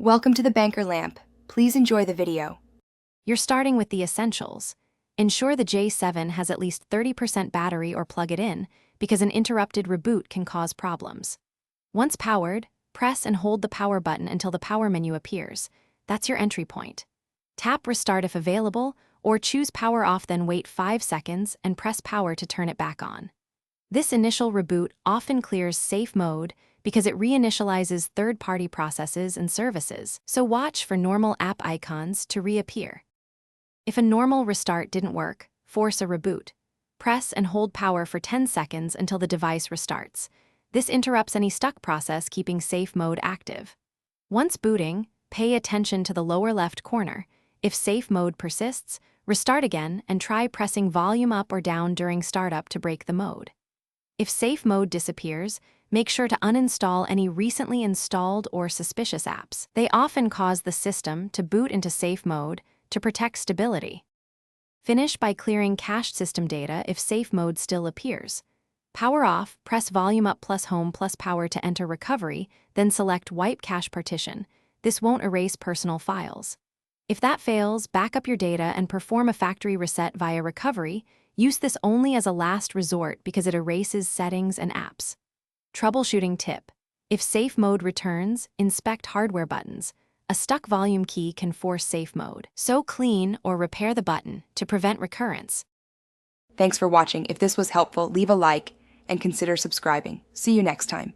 Welcome to the Banker Lamp. Please enjoy the video. You're starting with the essentials. Ensure the J7 has at least 30% battery or plug it in, because an interrupted reboot can cause problems. Once powered, press and hold the power button until the power menu appears. That's your entry point. Tap Restart if available, or choose Power Off, then wait 5 seconds and press power to turn it back on. This initial reboot often clears safe mode because it reinitializes third-party processes and services, so watch for normal app icons to reappear. If a normal restart didn't work, force a reboot. Press and hold power for 10 seconds until the device restarts. This interrupts any stuck process, keeping safe mode active. Once booting, pay attention to the lower left corner. If safe mode persists, restart again and try pressing volume up or down during startup to break the mode. If safe mode disappears, make sure to uninstall any recently installed or suspicious apps. They often cause the system to boot into safe mode to protect stability. Finish by clearing cached system data if safe mode still appears. Power off, press volume up plus home plus power to enter recovery, then select wipe cache partition. This won't erase personal files. If that fails, back up your data and perform a factory reset via recovery. Use this only as a last resort because it erases settings and apps. Troubleshooting tip: if safe mode returns, inspect hardware buttons. A stuck volume key can force safe mode, so clean or repair the button to prevent recurrence. Thanks for watching. If this was helpful, leave a like and consider subscribing. See you next time.